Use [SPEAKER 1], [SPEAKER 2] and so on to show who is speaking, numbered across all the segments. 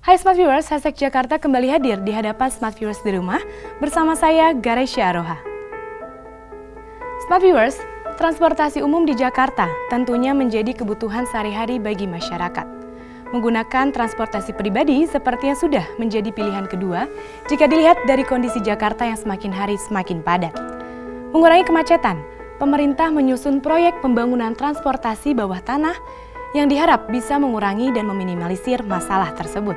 [SPEAKER 1] Hai Smart Viewers, Hashtag Jakarta kembali hadir di hadapan Smart Viewers di rumah bersama saya, Garesya Aroha. Smart Viewers, transportasi umum di Jakarta tentunya menjadi kebutuhan sehari-hari bagi masyarakat. Menggunakan transportasi pribadi sepertinya sudah menjadi pilihan kedua jika dilihat dari kondisi Jakarta yang semakin hari semakin padat. Mengurangi kemacetan, pemerintah menyusun proyek pembangunan transportasi bawah tanah yang diharap bisa mengurangi dan meminimalisir masalah tersebut.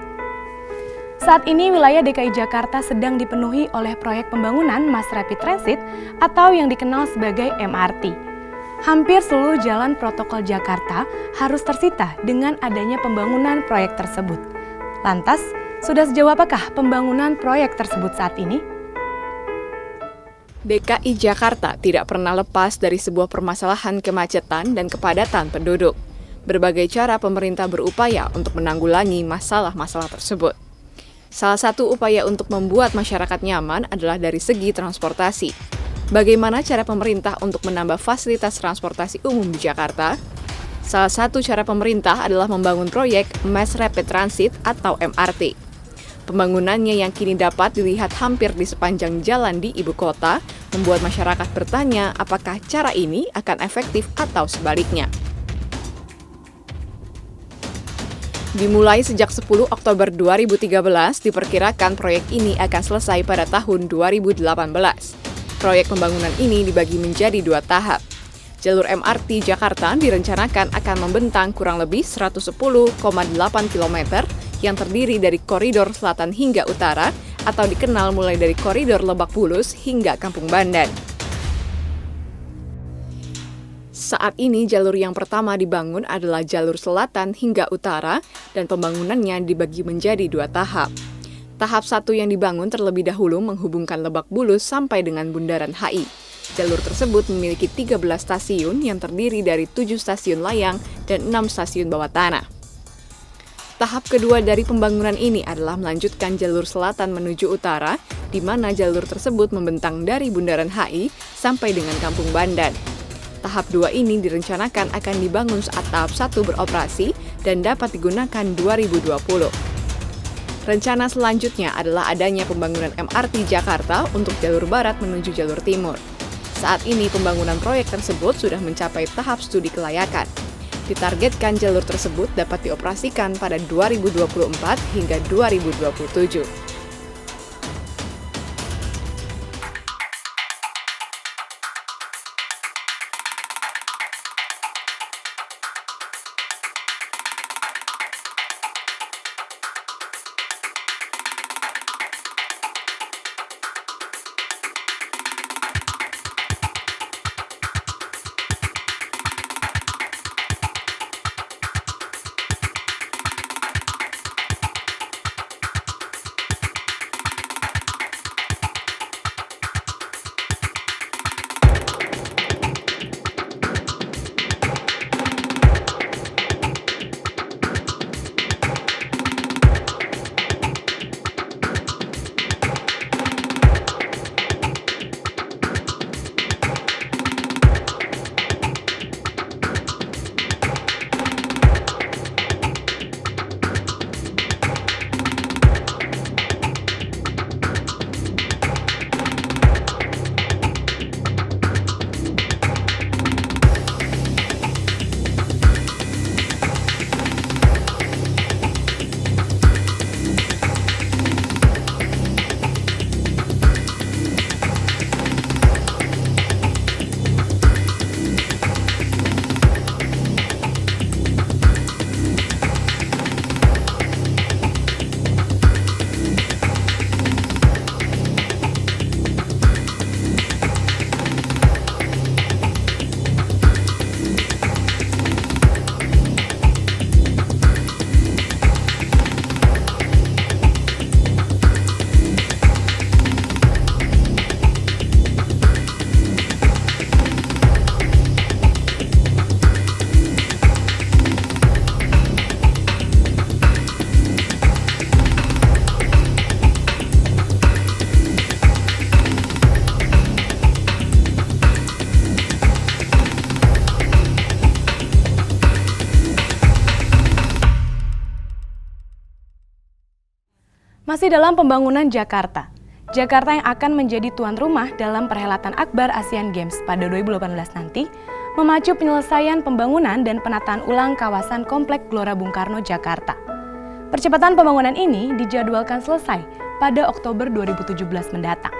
[SPEAKER 1] Saat ini wilayah DKI Jakarta sedang dipenuhi oleh proyek pembangunan Mass Rapid Transit atau yang dikenal sebagai MRT. Hampir seluruh jalan protokol Jakarta harus tersita dengan adanya pembangunan proyek tersebut. Lantas, sudah sejauh apakah pembangunan proyek tersebut saat ini?
[SPEAKER 2] DKI Jakarta tidak pernah lepas dari sebuah permasalahan kemacetan dan kepadatan penduduk. Berbagai cara pemerintah berupaya untuk menanggulangi masalah-masalah tersebut. Salah satu upaya untuk membuat masyarakat nyaman adalah dari segi transportasi. Bagaimana cara pemerintah untuk menambah fasilitas transportasi umum di Jakarta? Salah satu cara pemerintah adalah membangun proyek Mass Rapid Transit atau MRT. Pembangunannya yang kini dapat dilihat hampir di sepanjang jalan di ibu kota, membuat masyarakat bertanya apakah cara ini akan efektif atau sebaliknya. Dimulai sejak 10 Oktober 2013, diperkirakan proyek ini akan selesai pada tahun 2018. Proyek pembangunan ini dibagi menjadi 2 tahap. Jalur MRT Jakarta direncanakan akan membentang kurang lebih 110,8 km yang terdiri dari koridor selatan hingga utara atau dikenal mulai dari koridor Lebak Bulus hingga Kampung Bandan. Saat ini jalur yang pertama dibangun adalah jalur selatan hingga utara dan pembangunannya dibagi menjadi 2 tahap. Tahap 1 yang dibangun terlebih dahulu menghubungkan Lebak Bulus sampai dengan Bundaran HI. Jalur tersebut memiliki 13 stasiun yang terdiri dari 7 stasiun layang dan 6 stasiun bawah tanah. Tahap kedua dari pembangunan ini adalah melanjutkan jalur selatan menuju utara, di mana jalur tersebut membentang dari Bundaran HI sampai dengan Kampung Bandan. Tahap 2 ini direncanakan akan dibangun saat tahap 1 beroperasi dan dapat digunakan 2020. Rencana selanjutnya adalah adanya pembangunan MRT Jakarta untuk jalur barat menuju jalur timur. Saat ini pembangunan proyek tersebut sudah mencapai tahap studi kelayakan. Ditargetkan jalur tersebut dapat dioperasikan pada 2024 hingga 2027.
[SPEAKER 1] Masih dalam pembangunan Jakarta. Jakarta yang akan menjadi tuan rumah dalam perhelatan Akbar Asian Games pada 2018 nanti, memacu penyelesaian pembangunan dan penataan ulang kawasan Komplek Gelora Bung Karno, Jakarta. Percepatan pembangunan ini dijadwalkan selesai pada Oktober 2017 mendatang.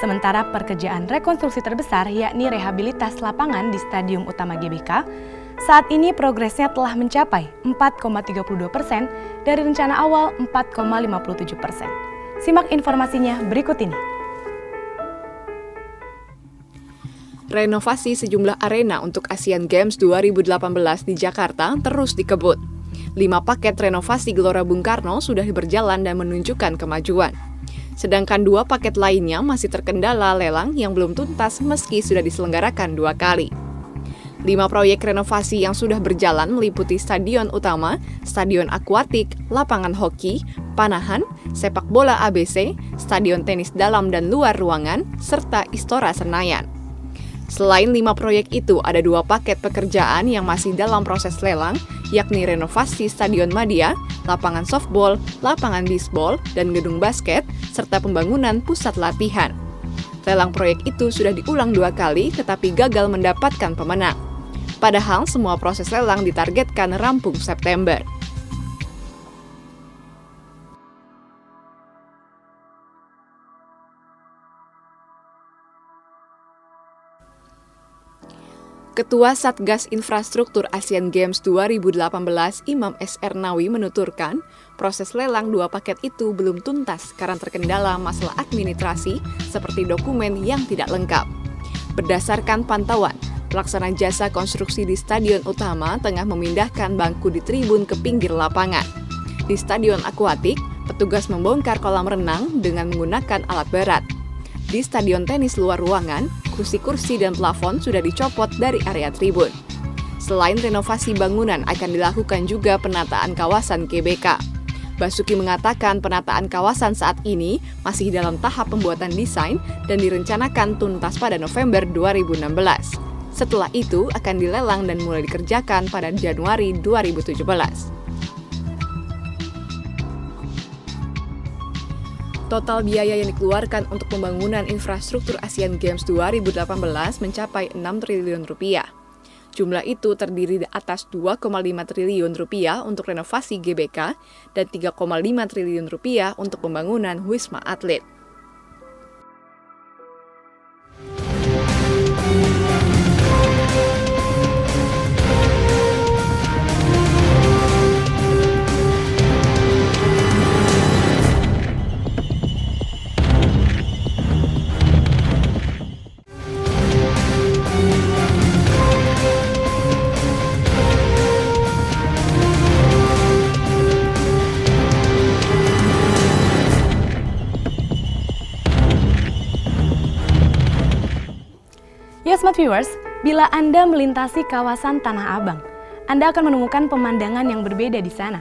[SPEAKER 1] Sementara pekerjaan rekonstruksi terbesar yakni rehabilitas lapangan di Stadion Utama GBK, saat ini progresnya telah mencapai 4,32% dari rencana awal 4,57%. Simak informasinya berikut ini.
[SPEAKER 2] Renovasi sejumlah arena untuk Asian Games 2018 di Jakarta terus dikebut. 5 paket renovasi Gelora Bung Karno sudah berjalan dan menunjukkan kemajuan. Sedangkan 2 paket lainnya masih terkendala lelang yang belum tuntas meski sudah diselenggarakan 2 kali. 5 proyek renovasi yang sudah berjalan meliputi Stadion Utama, Stadion Akuatik, Lapangan Hoki, Panahan, Sepak Bola ABC, Stadion Tenis Dalam dan Luar Ruangan, serta Istora Senayan. Selain 5 proyek itu, ada 2 paket pekerjaan yang masih dalam proses lelang, yakni renovasi Stadion Madia, lapangan softball, lapangan bisbol, dan gedung basket, serta pembangunan pusat latihan. Lelang proyek itu sudah diulang 2 kali, tetapi gagal mendapatkan pemenang. Padahal semua proses lelang ditargetkan rampung September. Ketua Satgas Infrastruktur Asian Games 2018 Imam S. Ernawi menuturkan, proses lelang 2 paket itu belum tuntas karena terkendala masalah administrasi seperti dokumen yang tidak lengkap. Berdasarkan pantauan, pelaksana jasa konstruksi di Stadion Utama tengah memindahkan bangku di tribun ke pinggir lapangan. Di Stadion Akuatik, petugas membongkar kolam renang dengan menggunakan alat berat. Di Stadion Tenis Luar Ruangan, kursi-kursi dan plafon sudah dicopot dari area tribun. Selain renovasi bangunan akan dilakukan juga penataan kawasan GBK. Basuki mengatakan penataan kawasan saat ini masih dalam tahap pembuatan desain dan direncanakan tuntas pada November 2016. Setelah itu akan dilelang dan mulai dikerjakan pada Januari 2017. Total biaya yang dikeluarkan untuk pembangunan infrastruktur Asian Games 2018 mencapai 6 triliun rupiah. Jumlah itu terdiri di atas 2,5 triliun rupiah untuk renovasi GBK dan 3,5 triliun rupiah untuk pembangunan Wisma Atlet.
[SPEAKER 1] Ya Smart Viewers, bila Anda melintasi kawasan Tanah Abang, Anda akan menemukan pemandangan yang berbeda di sana.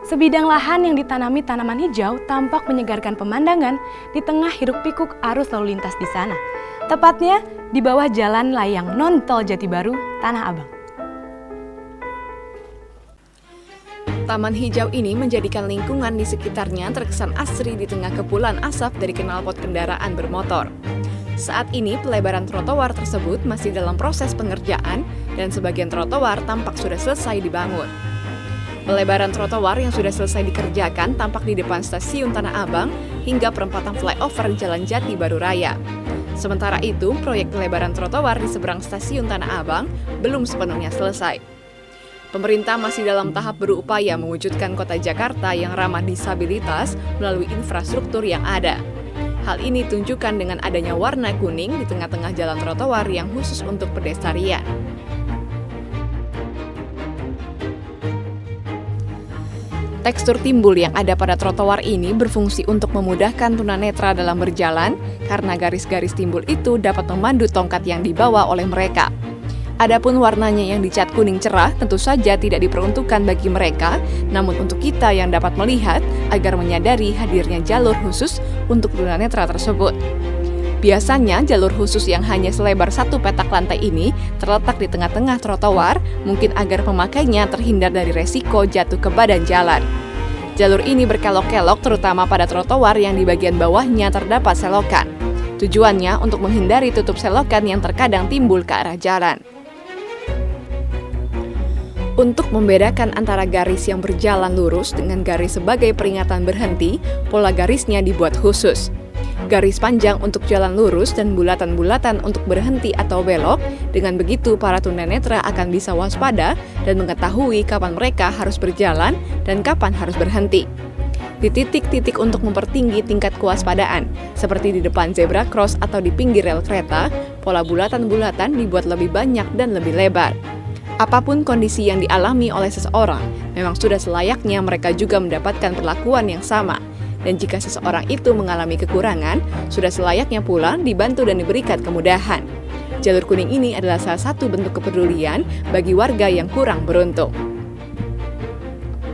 [SPEAKER 1] Sebidang lahan yang ditanami tanaman hijau tampak menyegarkan pemandangan di tengah hiruk-pikuk arus lalu lintas di sana. Tepatnya di bawah jalan layang non-tol Jatibaru, Tanah Abang.
[SPEAKER 2] Taman hijau ini menjadikan lingkungan di sekitarnya terkesan asri di tengah kepulan asap dari knalpot kendaraan bermotor. Saat ini pelebaran trotoar tersebut masih dalam proses pengerjaan dan sebagian trotoar tampak sudah selesai dibangun. Pelebaran trotoar yang sudah selesai dikerjakan tampak di depan stasiun Tanah Abang hingga perempatan flyover Jalan Jati Baru Raya. Sementara itu, proyek pelebaran trotoar di seberang stasiun Tanah Abang belum sepenuhnya selesai. Pemerintah masih dalam tahap berupaya mewujudkan kota Jakarta yang ramah disabilitas melalui infrastruktur yang ada. Hal ini tunjukkan dengan adanya warna kuning di tengah-tengah jalan trotoar yang khusus untuk pedestrian. Tekstur timbul yang ada pada trotoar ini berfungsi untuk memudahkan tunanetra dalam berjalan karena garis-garis timbul itu dapat memandu tongkat yang dibawa oleh mereka. Adapun warnanya yang dicat kuning cerah tentu saja tidak diperuntukkan bagi mereka, namun untuk kita yang dapat melihat agar menyadari hadirnya jalur khusus untuk tunanetra tersebut. Biasanya jalur khusus yang hanya selebar 1 petak lantai ini terletak di tengah-tengah trotoar, mungkin agar pemakainya terhindar dari resiko jatuh ke badan jalan. Jalur ini berkelok-kelok terutama pada trotoar yang di bagian bawahnya terdapat selokan. Tujuannya untuk menghindari tutup selokan yang terkadang timbul ke arah jalan. Untuk membedakan antara garis yang berjalan lurus dengan garis sebagai peringatan berhenti, pola garisnya dibuat khusus. Garis panjang untuk jalan lurus dan bulatan-bulatan untuk berhenti atau belok. Dengan begitu, para tunanetra akan bisa waspada dan mengetahui kapan mereka harus berjalan dan kapan harus berhenti. Di titik-titik untuk mempertinggi tingkat kewaspadaan, seperti di depan zebra cross atau di pinggir rel kereta, pola bulatan-bulatan dibuat lebih banyak dan lebih lebar. Apapun kondisi yang dialami oleh seseorang, memang sudah selayaknya mereka juga mendapatkan perlakuan yang sama. Dan jika seseorang itu mengalami kekurangan, sudah selayaknya pula dibantu dan diberikan kemudahan. Jalur kuning ini adalah salah satu bentuk kepedulian bagi warga yang kurang beruntung.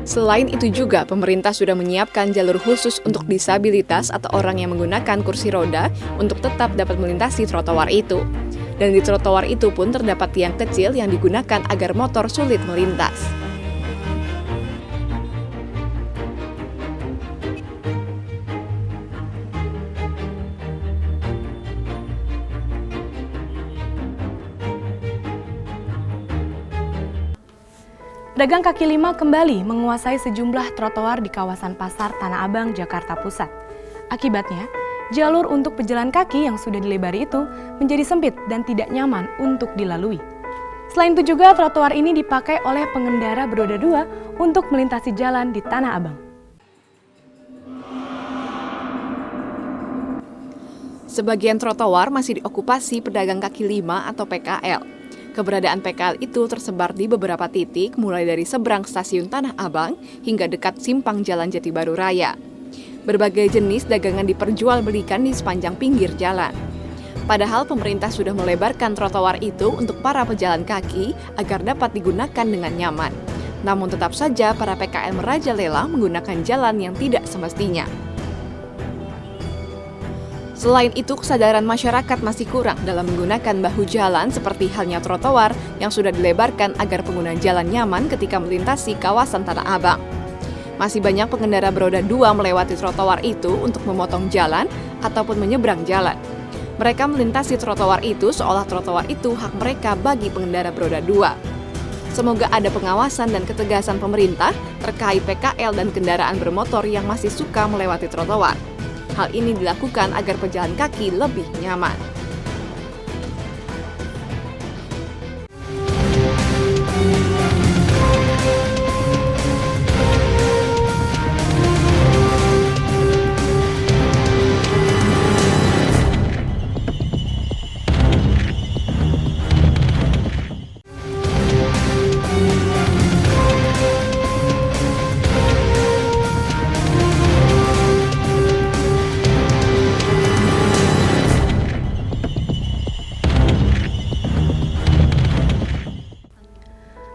[SPEAKER 2] Selain itu juga, pemerintah sudah menyiapkan jalur khusus untuk disabilitas atau orang yang menggunakan kursi roda untuk tetap dapat melintasi trotoar itu. Dan di trotoar itu pun terdapat tiang kecil yang digunakan agar motor sulit melintas.
[SPEAKER 1] Pedagang kaki lima kembali menguasai sejumlah trotoar di kawasan Pasar Tanah Abang, Jakarta Pusat. Akibatnya, jalur untuk pejalan kaki yang sudah dilebari itu menjadi sempit dan tidak nyaman untuk dilalui. Selain itu juga, trotoar ini dipakai oleh pengendara beroda dua untuk melintasi jalan di Tanah Abang.
[SPEAKER 2] Sebagian trotoar masih diokupasi pedagang kaki lima atau PKL. Keberadaan PKL itu tersebar di beberapa titik, mulai dari seberang stasiun Tanah Abang hingga dekat simpang Jalan Jati Baru Raya. Berbagai jenis dagangan diperjualbelikan di sepanjang pinggir jalan. Padahal pemerintah sudah melebarkan trotoar itu untuk para pejalan kaki agar dapat digunakan dengan nyaman. Namun tetap saja para PKL merajalela menggunakan jalan yang tidak semestinya. Selain itu, kesadaran masyarakat masih kurang dalam menggunakan bahu jalan seperti halnya trotoar yang sudah dilebarkan agar pengguna jalan nyaman ketika melintasi kawasan Tanah Abang. Masih banyak pengendara beroda dua melewati trotoar itu untuk memotong jalan ataupun menyeberang jalan. Mereka melintasi trotoar itu seolah trotoar itu hak mereka bagi pengendara beroda dua. Semoga ada pengawasan dan ketegasan pemerintah terkait PKL dan kendaraan bermotor yang masih suka melewati trotoar. Hal ini dilakukan agar pejalan kaki lebih nyaman.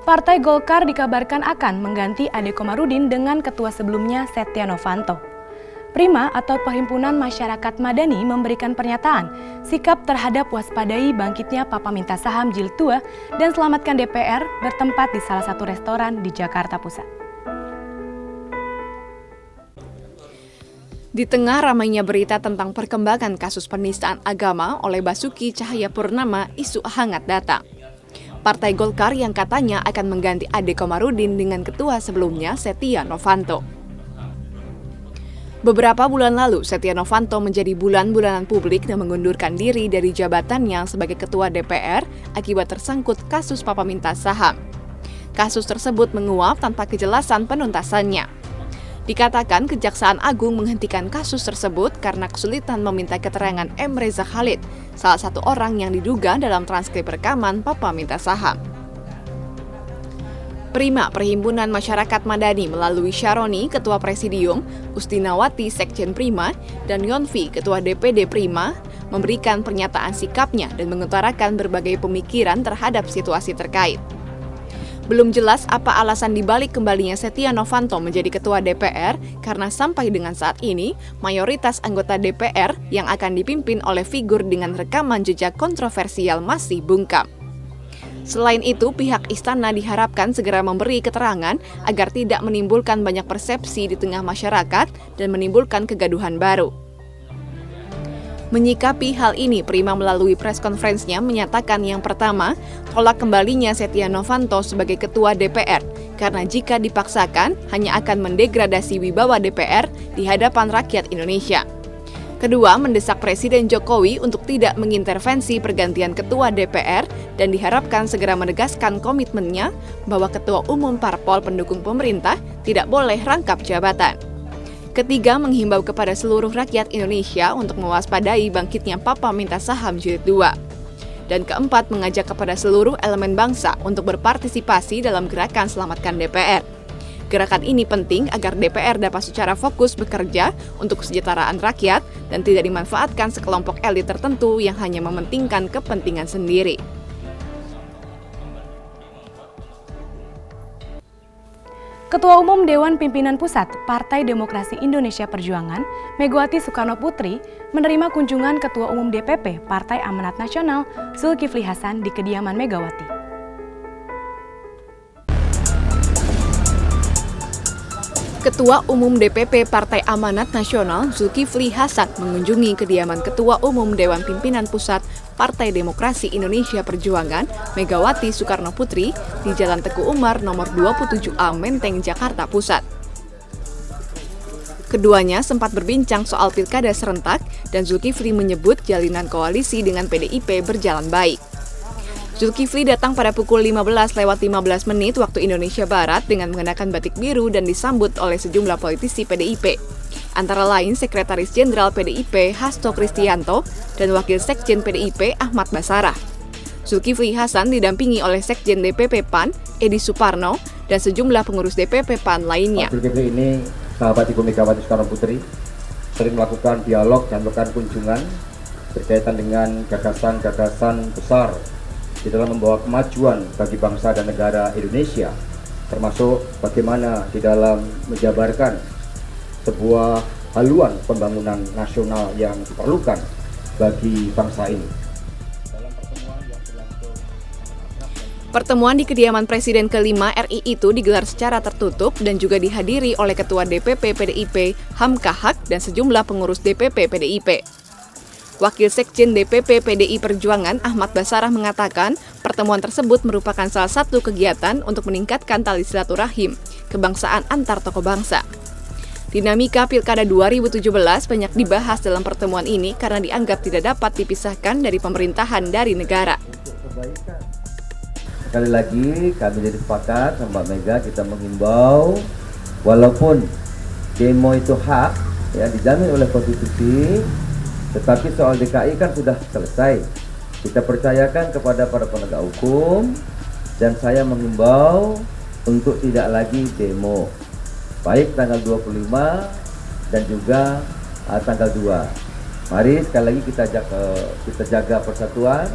[SPEAKER 1] Partai Golkar dikabarkan akan mengganti Ade Komarudin dengan ketua sebelumnya Setia Novanto. Prima atau Perhimpunan Masyarakat Madani memberikan pernyataan sikap terhadap waspadai bangkitnya Papa Minta Saham Jilid 2 dan selamatkan DPR bertempat di salah satu restoran di Jakarta Pusat.
[SPEAKER 2] Di tengah ramainya berita tentang perkembangan kasus penistaan agama oleh Basuki Cahayapurnama, isu hangat datang. Partai Golkar yang katanya akan mengganti Ade Komarudin dengan ketua sebelumnya Setia Novanto. Beberapa bulan lalu, Setia Novanto menjadi bulan-bulanan publik dan mengundurkan diri dari jabatannya sebagai ketua DPR akibat tersangkut kasus Papa Minta Saham. Kasus tersebut menguap tanpa kejelasan penuntasannya. Dikatakan Kejaksaan Agung menghentikan kasus tersebut karena kesulitan meminta keterangan M. Reza Khalid, salah satu orang yang diduga dalam transkrip rekaman Papa Minta Saham. Prima, Perhimpunan Masyarakat Madani melalui Syaroni, Ketua Presidium, Ustinawati, Sekjen Prima, dan Yonfi, Ketua DPD Prima, memberikan pernyataan sikapnya dan mengutarakan berbagai pemikiran terhadap situasi terkait. Belum jelas apa alasan dibalik kembalinya Setia Novanto menjadi ketua DPR karena sampai dengan saat ini, mayoritas anggota DPR yang akan dipimpin oleh figur dengan rekaman jejak kontroversial masih bungkam. Selain itu, pihak istana diharapkan segera memberi keterangan agar tidak menimbulkan banyak persepsi di tengah masyarakat dan menimbulkan kegaduhan baru. Menyikapi hal ini, Prima melalui press conference-nya menyatakan yang pertama, tolak kembalinya Setia Novanto sebagai Ketua DPR, karena jika dipaksakan hanya akan mendegradasi wibawa DPR di hadapan rakyat Indonesia. Kedua, mendesak Presiden Jokowi untuk tidak mengintervensi pergantian Ketua DPR dan diharapkan segera menegaskan komitmennya bahwa Ketua Umum Parpol pendukung pemerintah tidak boleh rangkap jabatan. Ketiga, menghimbau kepada seluruh rakyat Indonesia untuk mewaspadai bangkitnya Papa Minta Saham Jilid 2. Dan keempat, mengajak kepada seluruh elemen bangsa untuk berpartisipasi dalam gerakan Selamatkan DPR. Gerakan ini penting agar DPR dapat secara fokus bekerja untuk kesejahteraan rakyat dan tidak dimanfaatkan sekelompok elit tertentu yang hanya mementingkan kepentingan sendiri.
[SPEAKER 1] Ketua Umum Dewan Pimpinan Pusat Partai Demokrasi Indonesia Perjuangan, Megawati Soekarnoputri, menerima kunjungan Ketua Umum DPP Partai Amanat Nasional, Zulkifli Hasan di kediaman Megawati.
[SPEAKER 2] Ketua Umum DPP Partai Amanat Nasional Zulkifli Hasan mengunjungi kediaman Ketua Umum Dewan Pimpinan Pusat Partai Demokrasi Indonesia Perjuangan Megawati Soekarnoputri di Jalan Teguh Umar nomor 27A Menteng, Jakarta Pusat. Keduanya sempat berbincang soal pilkada serentak dan Zulkifli menyebut jalinan koalisi dengan PDIP berjalan baik. Zulkifli datang pada pukul 15:15 waktu Indonesia Barat dengan mengenakan batik biru dan disambut oleh sejumlah politisi PDIP. Antara lain Sekretaris Jenderal PDIP Hasto Kristianto dan Wakil Sekjen PDIP Ahmad Basarah. Zulkifli Hasan didampingi oleh Sekjen DPP PAN Edi Suparno dan sejumlah pengurus DPP PAN lainnya.
[SPEAKER 3] Zulkifli ini sahabat Ibu Megawati Soekarnoputri, sering melakukan dialog dan melakukan kunjungan berkaitan dengan gagasan-gagasan besar di dalam membawa kemajuan bagi bangsa dan negara Indonesia, termasuk bagaimana di dalam menjabarkan sebuah haluan pembangunan nasional yang diperlukan bagi bangsa ini.
[SPEAKER 2] Pertemuan di kediaman Presiden kelima RI itu digelar secara tertutup dan juga dihadiri oleh Ketua DPP PDIP Hamka Haq dan sejumlah pengurus DPP PDIP. Wakil Sekjen DPP PDI Perjuangan Ahmad Basarah mengatakan pertemuan tersebut merupakan salah satu kegiatan untuk meningkatkan tali silaturahim kebangsaan antar tokoh bangsa. Dinamika Pilkada 2017 banyak dibahas dalam pertemuan ini karena dianggap tidak dapat dipisahkan dari pemerintahan dari negara.
[SPEAKER 3] Sekali lagi kami jadi sepakat sama Mbak Mega, kita menghimbau walaupun demo itu hak ya dijamin oleh konstitusi, tetapi soal DKI kan sudah selesai. Kita percayakan kepada para penegak hukum dan saya menghimbau untuk tidak lagi demo. Baik tanggal 25 dan juga tanggal 2. Mari sekali lagi kita jaga persatuan,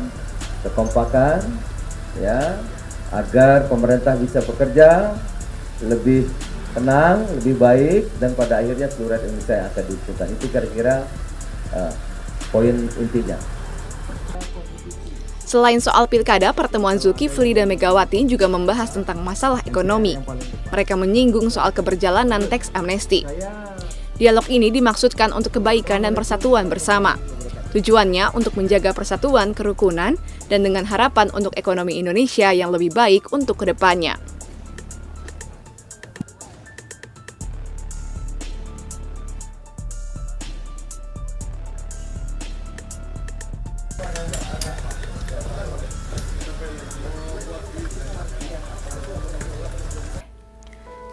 [SPEAKER 3] kekompakan ya, agar pemerintah bisa bekerja lebih tenang, lebih baik dan pada akhirnya seluruh Indonesia yang akan diuntungkan. Itu kira-kira poin intinya.
[SPEAKER 2] Selain soal pilkada, pertemuan Zulkifli dan Megawati juga membahas tentang masalah ekonomi. Mereka menyinggung soal keberjalanan teks amnesti. Dialog ini dimaksudkan untuk kebaikan dan persatuan bersama. Tujuannya untuk menjaga persatuan, kerukunan, dan dengan harapan untuk ekonomi Indonesia yang lebih baik untuk kedepannya.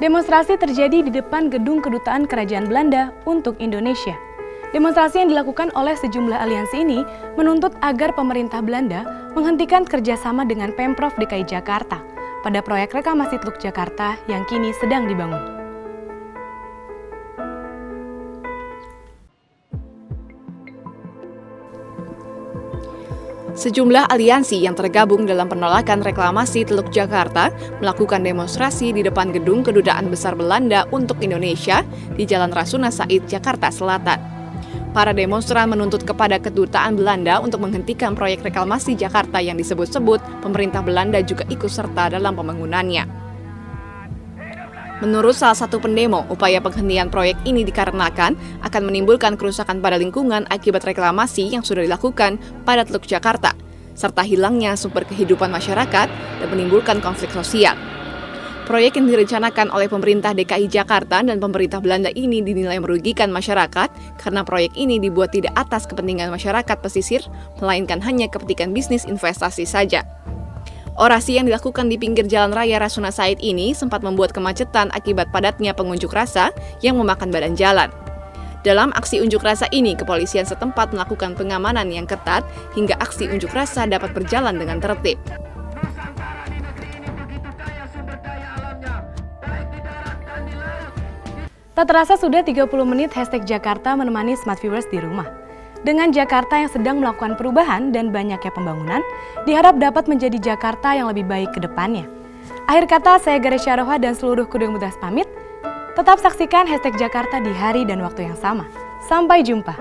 [SPEAKER 1] Demonstrasi terjadi di depan gedung Kedutaan Kerajaan Belanda untuk Indonesia. Demonstrasi yang dilakukan oleh sejumlah aliansi ini menuntut agar pemerintah Belanda menghentikan kerjasama dengan Pemprov DKI Jakarta pada proyek reklamasi Teluk Jakarta yang kini sedang dibangun.
[SPEAKER 2] Sejumlah aliansi yang tergabung dalam penolakan reklamasi Teluk Jakarta melakukan demonstrasi di depan gedung Kedutaan Besar Belanda untuk Indonesia di Jalan Rasuna Said, Jakarta Selatan. Para demonstran menuntut kepada kedutaan Belanda untuk menghentikan proyek reklamasi Jakarta yang disebut-sebut pemerintah Belanda juga ikut serta dalam pembangunannya. Menurut salah satu pendemo, upaya penghentian proyek ini dikarenakan akan menimbulkan kerusakan pada lingkungan akibat reklamasi yang sudah dilakukan pada Teluk Jakarta, serta hilangnya sumber kehidupan masyarakat dan menimbulkan konflik sosial. Proyek yang direncanakan oleh pemerintah DKI Jakarta dan pemerintah Belanda ini dinilai merugikan masyarakat karena proyek ini dibuat tidak atas kepentingan masyarakat pesisir, melainkan hanya kepentingan bisnis investasi saja. Orasi yang dilakukan di pinggir Jalan Raya Rasuna Said ini sempat membuat kemacetan akibat padatnya pengunjuk rasa yang memakan badan jalan. Dalam aksi unjuk rasa ini, kepolisian setempat melakukan pengamanan yang ketat hingga aksi unjuk rasa dapat berjalan dengan tertib.
[SPEAKER 1] Tak terasa sudah 30 menit hashtag Jakarta menemani Smart Viewers di rumah. Dengan Jakarta yang sedang melakukan perubahan dan banyaknya pembangunan, diharap dapat menjadi Jakarta yang lebih baik ke depannya. Akhir kata, saya Garesha Roha dan seluruh kru yang mudas pamit. Tetap saksikan hashtag Jakarta di hari dan waktu yang sama. Sampai jumpa.